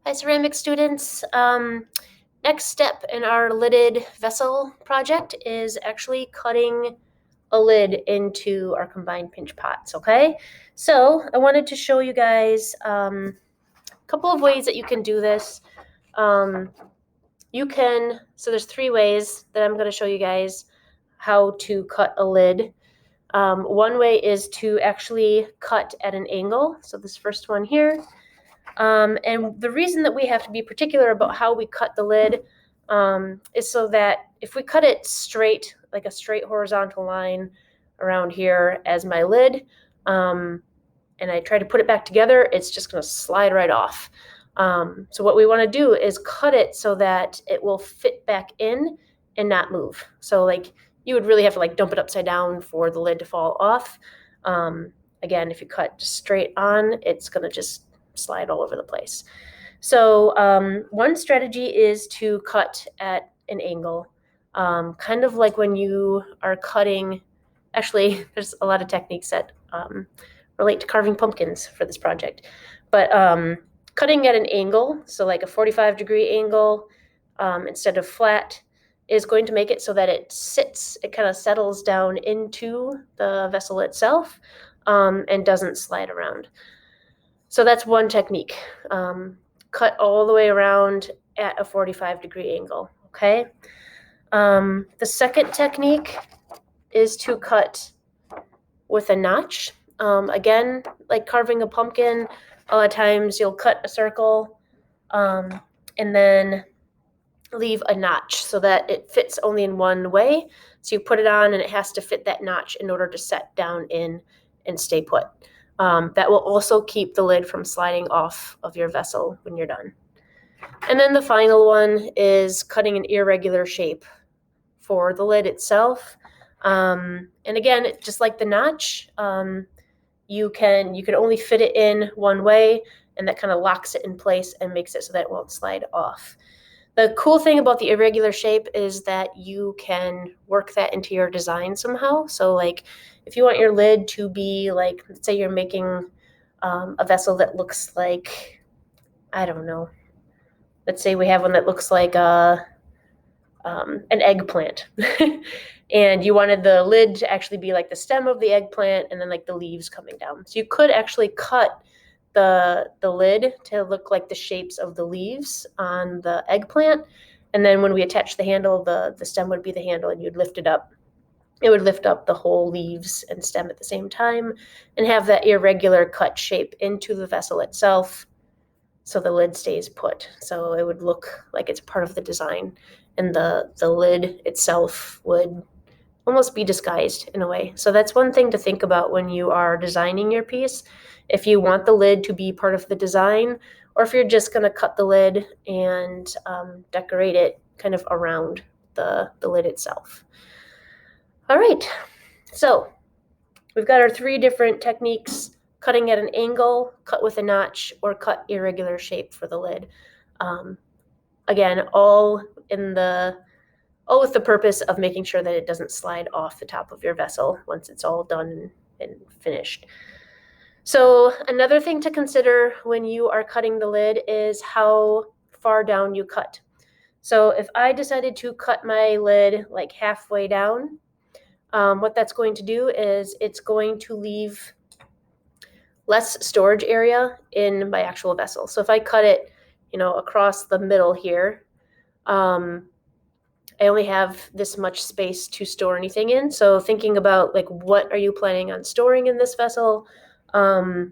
Hi, ceramic students. Next step in our lidded vessel project is actually cutting a lid into our combined pinch pots, okay? So I wanted to show you guys a couple of ways that you can do this. So there's 3 ways that I'm gonna show you guys how to cut a lid. One way is to actually cut at an angle. So this first one here. And the reason that we have to be particular about how we cut the lid is so that if we cut it straight, like a straight horizontal line around here as my lid, and I try to put it back together, it's just going to slide right off. So what we want to do is cut it so that it will fit back in and not move. So like you would really have to like dump it upside down for the lid to fall off. Again, if you cut just straight on, it's going to just slide all over the place. So one strategy is to cut at an angle, kind of like when you are cutting. Actually, there's a lot of techniques that relate to carving pumpkins for this project, but cutting at an angle, so like a 45-degree angle instead of flat, is going to make it so that it kind of settles down into the vessel itself and doesn't slide around. So that's one technique. Cut all the way around at a 45-degree angle, okay? The second technique is to cut with a notch. Again, like carving a pumpkin, a lot of times you'll cut a circle and then leave a notch so that it fits only in one way. So you put it on and it has to fit that notch in order to set down in and stay put. That will also keep the lid from sliding off of your vessel when you're done. And then the final one is cutting an irregular shape for the lid itself. And again, just like the notch, you can only fit it in one way, and that kind of locks it in place and makes it so that it won't slide off. The cool thing about the irregular shape is that you can work that into your design somehow. So like if you want your lid to be like, let's say you're making a vessel that looks like, I don't know, let's say we have one that looks like an eggplant. And you wanted the lid to actually be like the stem of the eggplant and then like the leaves coming down. So you could actually cut the lid to look like the shapes of the leaves on the eggplant. And then when we attach the handle, the stem would be the handle and you'd lift it up. It would lift up the whole leaves and stem at the same time and have that irregular cut shape into the vessel itself so the lid stays put. So it would look like it's part of the design and the lid itself would almost be disguised in a way. So that's one thing to think about when you are designing your piece. If you want the lid to be part of the design, or if you're just going to cut the lid and decorate it kind of around the lid itself. All right, so we've got our 3 different techniques: cutting at an angle, cut with a notch, or cut irregular shape for the lid. Again, all with the purpose of making sure that it doesn't slide off the top of your vessel once it's all done and finished. So another thing to consider when you are cutting the lid is how far down you cut. So if I decided to cut my lid like halfway down, what that's going to do is it's going to leave less storage area in my actual vessel. So if I cut it, across the middle here, I only have this much space to store anything in. So thinking about like, what are you planning on storing in this vessel? How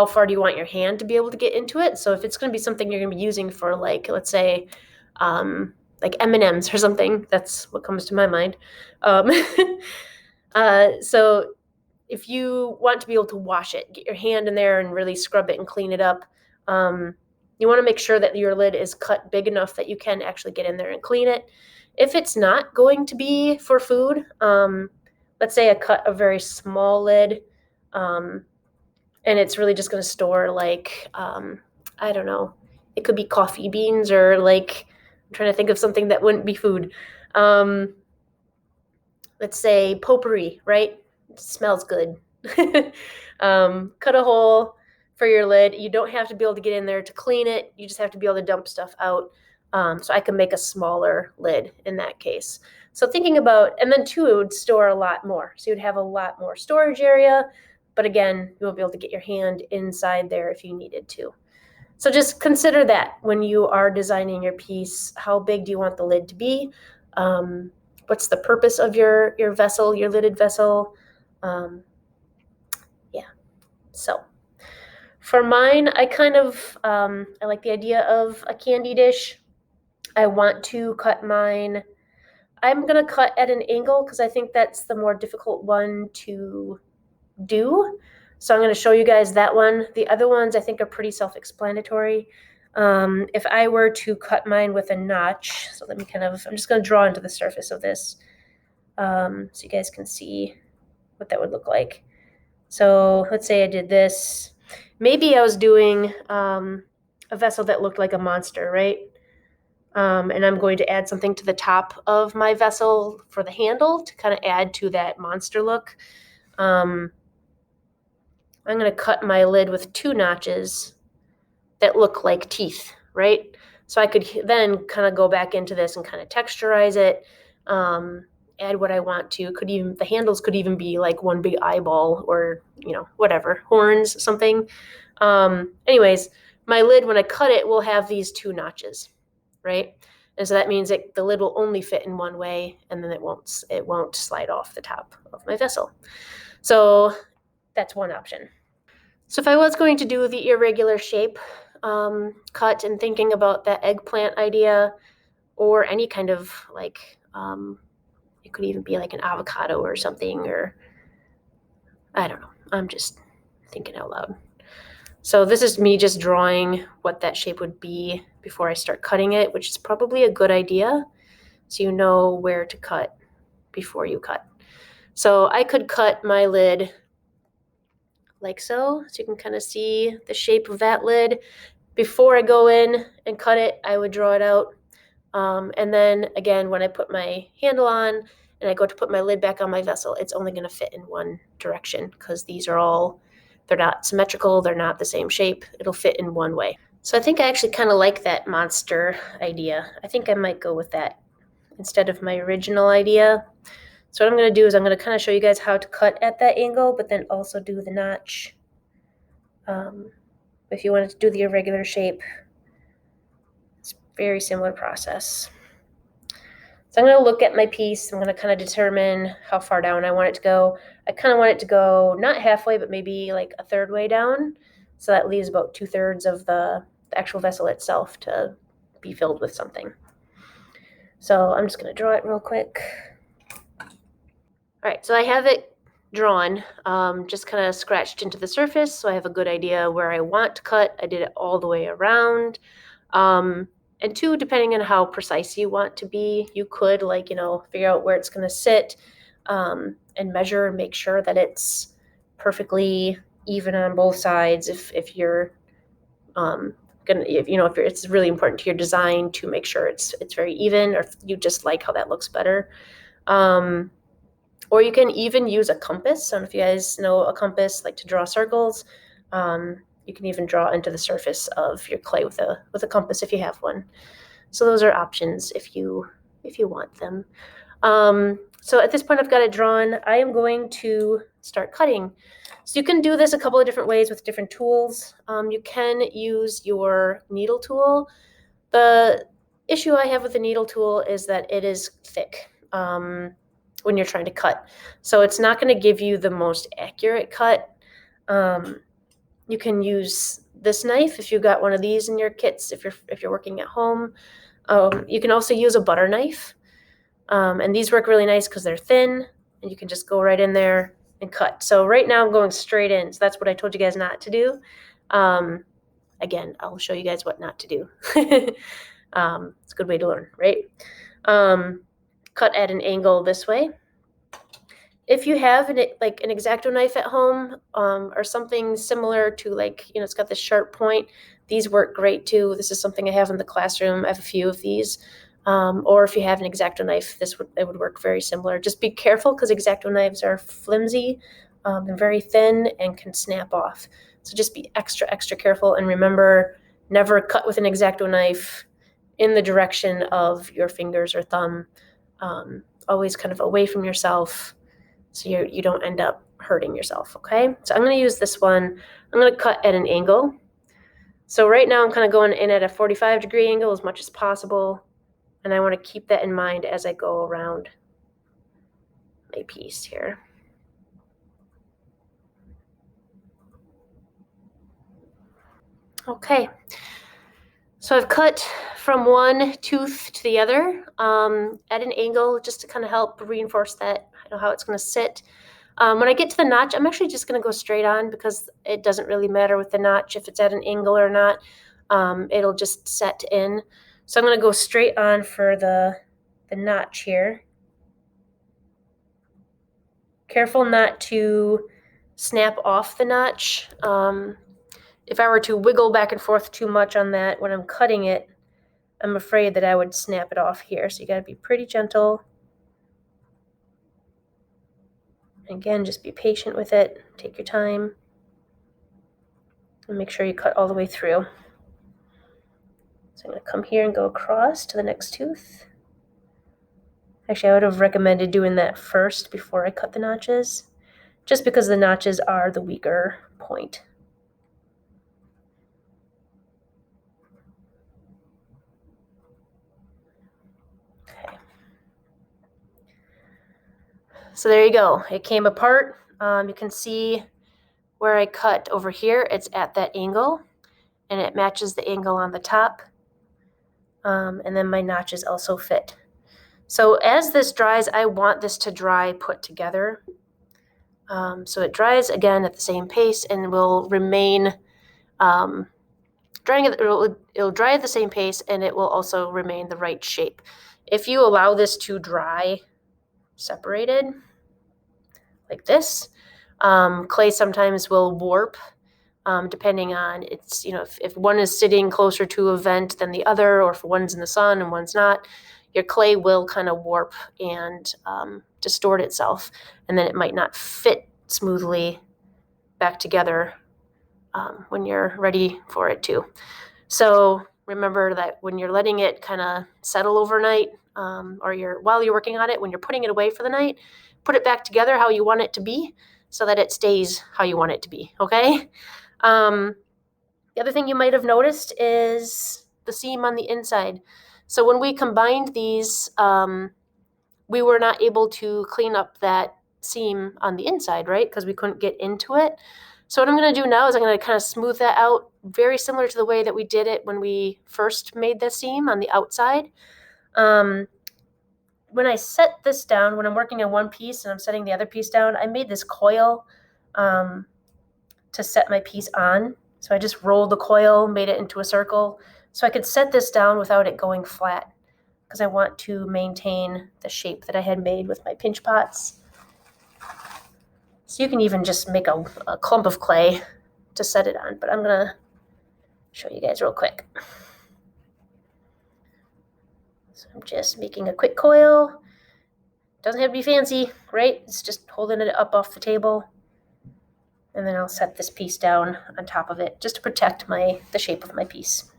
far do you want your hand to be able to get into it? So if it's going to be something you're going to be using for like, let's say, like M&Ms or something, that's what comes to my mind. So if you want to be able to wash it, get your hand in there and really scrub it and clean it up, you want to make sure that your lid is cut big enough that you can actually get in there and clean it. If it's not going to be for food, let's say I cut a very small lid, and it's really just going to store like, I don't know, it could be coffee beans or like, I'm trying to think of something that wouldn't be food. Let's say potpourri, right? It smells good. Cut a hole, for your lid. You don't have to be able to get in there to clean it. You just have to be able to dump stuff out. So I can make a smaller lid in that case. So thinking about, and then too, it would store a lot more. So you'd have a lot more storage area, but again, you'll be able to get your hand inside there if you needed to. So just consider that when you are designing your piece. How big do you want the lid to be? What's the purpose of your vessel, your lidded vessel? Yeah, so for mine, I kind of, I like the idea of a candy dish. I want to cut mine, I'm gonna cut at an angle because I think that's the more difficult one to do. So I'm gonna show you guys that one. The other ones I think are pretty self-explanatory. If I were to cut mine with a notch, so let me I'm just gonna draw into the surface of this so you guys can see what that would look like. So let's say I did this. Maybe I was doing a vessel that looked like a monster, right? And I'm going to add something to the top of my vessel for the handle to kind of add to that monster look. I'm going to cut my lid with 2 notches that look like teeth, right? So I could then kind of go back into this and kind of texturize it, add what I want to. The handles could even be like one big eyeball or, whatever, horns, something. Anyways, my lid, when I cut it, will have these 2 notches, right? And so that means the lid will only fit in one way, and then it won't slide off the top of my vessel. So that's one option. So if I was going to do the irregular shape cut and thinking about that eggplant idea, or any kind of it could even be like an avocado or something, or I don't know. I'm just thinking out loud. So this is me just drawing what that shape would be before I start cutting it, which is probably a good idea, so you know where to cut before you cut. So I could cut my lid like so you can kind of see the shape of that lid. Before I go in and cut it, I would draw it out. And then again, when I put my handle on and I go to put my lid back on my vessel, it's only going to fit in one direction because they're not symmetrical, they're not the same shape. It'll fit in one way. So I think I actually kind of like that monster idea. I think I might go with that instead of my original idea. So what I'm going to do is I'm going to kind of show you guys how to cut at that angle, but then also do the notch. If you wanted to do the irregular shape, it's a very similar process. So I'm going to look at my piece. I'm going to kind of determine how far down I want it to go. I kind of want it to go not halfway, but maybe like a third way down. So that leaves about 2/3 of the actual vessel itself to be filled with something. So I'm just going to draw it real quick. All right, so I have it drawn, just kind of scratched into the surface, so I have a good idea where I want to cut. I did it all the way around. And 2, depending on how precise you want to be, you could figure out where it's going to sit and measure and make sure that it's perfectly even on both sides. If you're it's really important to your design to make sure it's very even, or if you just like how that looks better. Or you can even use a compass. I don't know if you guys know a compass, like to draw circles. You can even draw into the surface of your clay with a compass if you have one. So those are options if you want them. So at this point I've got it drawn. I am going to start cutting. So you can do this a couple of different ways with different tools. You can use your needle tool. The issue I have with the needle tool is that it is thick when you're trying to cut. So it's not going to give you the most accurate cut. You can use this knife if you've got one of these in your kits, if you're working at home. You can also use a butter knife. And these work really nice because they're thin and you can just go right in there and cut. So right now I'm going straight in. So that's what I told you guys not to do. Again, I'll show you guys what not to do. It's a good way to learn, right? Cut at an angle this way. If you have an X-Acto knife at home or something similar to it's got this sharp point, these work great too. This is something I have in the classroom. I have a few of these. Or if you have an X-Acto knife, it would work very similar. Just be careful because X-Acto knives are flimsy and very thin and can snap off. So just be extra, extra careful, and remember, never cut with an X-Acto knife in the direction of your fingers or thumb. Always kind of away from yourself so you don't end up hurting yourself, okay? So I'm going to use this one. I'm going to cut at an angle. So right now I'm kind of going in at a 45-degree angle as much as possible, and I want to keep that in mind as I go around my piece here. Okay, so I've cut from one tooth to the other at an angle just to kind of help reinforce that, I know how it's going to sit. When I get to the notch, I'm actually just going to go straight on because it doesn't really matter with the notch if it's at an angle or not. It'll just set in. So I'm going to go straight on for the notch here. Careful not to snap off the notch. If I were to wiggle back and forth too much on that when I'm cutting it, I'm afraid that I would snap it off here. So you got to be pretty gentle. Again, just be patient with it. Take your time. And make sure you cut all the way through. So I'm going to come here and go across to the next tooth. Actually, I would have recommended doing that first before I cut the notches, just because the notches are the weaker point. Okay. So there you go. It came apart. You can see where I cut over here. It's at that angle, and it matches the angle on the top. And then my notches also fit. So as this dries, I want this to dry put together. So it dries again at the same pace and will remain drying. It'll dry at the same pace, and it will also remain the right shape. If you allow this to dry separated like this, clay sometimes will warp. Depending on it's, if one is sitting closer to a vent than the other, or if one's in the sun and one's not, your clay will kind of warp and distort itself, and then it might not fit smoothly back together when you're ready for it to. So remember that when you're letting it kind of settle overnight, or while you're working on it, when you're putting it away for the night, put it back together how you want it to be so that it stays how you want it to be, okay? The other thing you might have noticed is the seam on the inside. So when we combined these, we were not able to clean up that seam on the inside, right? Because we couldn't get into it. So what I'm going to do now is I'm going to kind of smooth that out, very similar to the way that we did it when we first made the seam on the outside. When I set this down, when I'm working on one piece and I'm setting the other piece down, I made this coil to set my piece on. So I just rolled the coil, made it into a circle, so I could set this down without it going flat, because I want to maintain the shape that I had made with my pinch pots. So you can even just make a clump of clay to set it on, but I'm going to show you guys real quick. So I'm just making a quick coil. Doesn't have to be fancy, right? It's just holding it up off the table. And then I'll set this piece down on top of it just to protect the shape of my piece.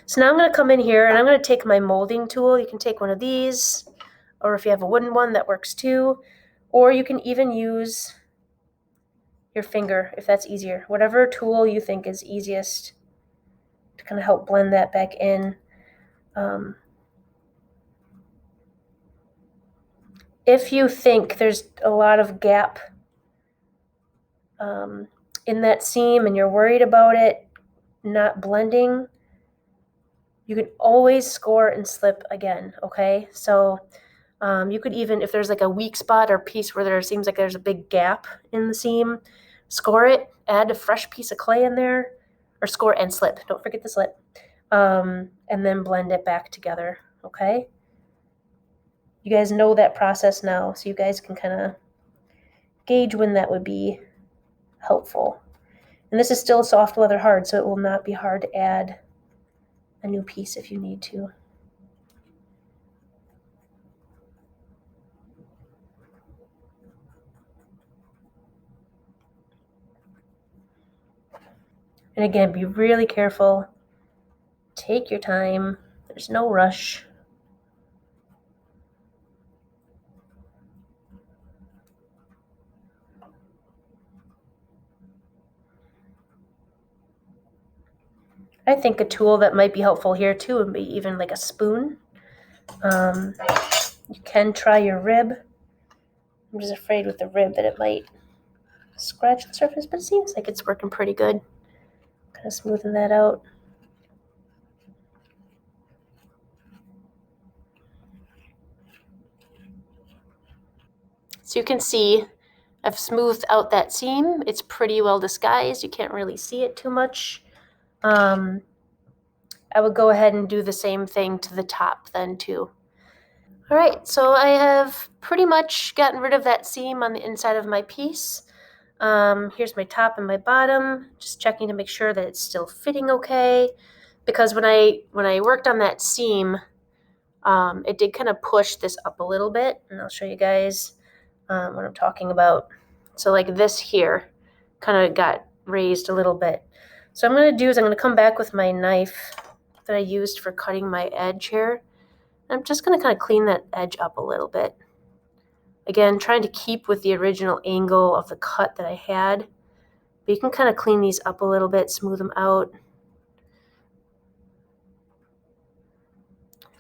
So now I'm going to come in here and I'm going to take my molding tool. You can take one of these, or if you have a wooden one, that works too. Or you can even use your finger if that's easier. Whatever tool you think is easiest to kind of help blend that back in. If you think there's a lot of gap in that seam and you're worried about it not blending, you can always score and slip again, okay? So you could even, if there's like a weak spot or piece where there seems like there's a big gap in the seam, score it, add a fresh piece of clay in there, or score and slip. Don't forget the slip. And then blend it back together, okay? You guys know that process now, so you guys can kind of gauge when that would be helpful. And this is still soft leather hard, so it will not be hard to add a new piece if you need to. And again, be really careful. Take your time. There's no rush. I think a tool that might be helpful here too would be even like a spoon. You can try your rib. I'm just afraid with the rib that it might scratch the surface, but it seems like it's working pretty good. Kind of smoothing that out. So you can see I've smoothed out that seam. It's pretty well disguised. You can't really see it too much. I would go ahead and do the same thing to the top then too. All right, so I have pretty much gotten rid of that seam on the inside of my piece. Here's my top and my bottom, just checking to make sure that it's still fitting okay. Because when I worked on that seam, it did kind of push this up a little bit, and I'll show you guys what I'm talking about. So like this here kind of got raised a little bit. So what I'm going to do is I'm going to come back with my knife that I used for cutting my edge here. I'm just going to kind of clean that edge up a little bit. Again, trying to keep with the original angle of the cut that I had. But you can kind of clean these up a little bit, smooth them out.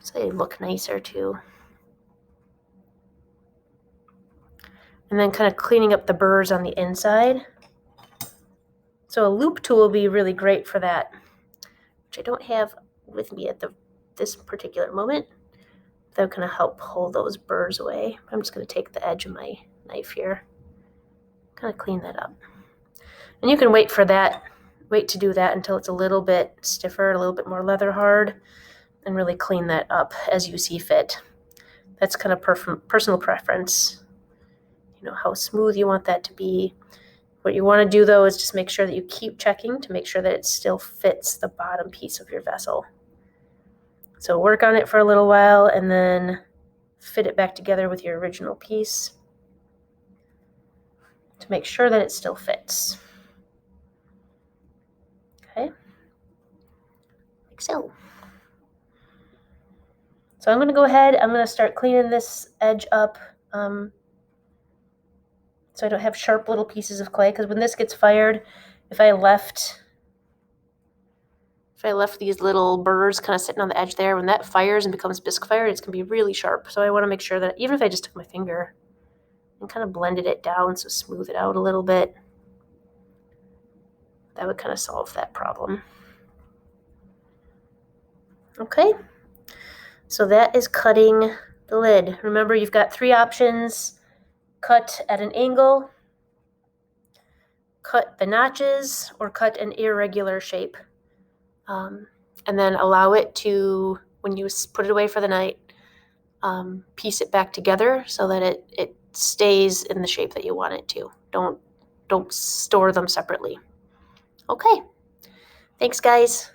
So they look nicer too. And then kind of cleaning up the burrs on the inside. So a loop tool will be really great for that, which I don't have with me at this particular moment. That'll kind of help pull those burrs away. I'm just going to take the edge of my knife here, kind of clean that up. And you can wait to do that until it's a little bit stiffer, a little bit more leather hard, and really clean that up as you see fit. That's kind of personal preference. You know, how smooth you want that to be. What you want to do though is just make sure that you keep checking to make sure that it still fits the bottom piece of your vessel. So work on it for a little while and then fit it back together with your original piece to make sure that it still fits. Okay, like so. So I'm going to go ahead, I'm going to start cleaning this edge up so I don't have sharp little pieces of clay, because when this gets fired, if I left these little burrs kind of sitting on the edge there, when that fires and becomes bisque fired, it's going to be really sharp. So I want to make sure that even if I just took my finger and kind of blended it down, so smooth it out a little bit, that would kind of solve that problem. Okay, so that is cutting the lid. Remember, you've got 3 options: cut at an angle, cut the notches, or cut an irregular shape. And then allow it to, when you put it away for the night, piece it back together so that it stays in the shape that you want it to. Don't store them separately. Okay, thanks guys.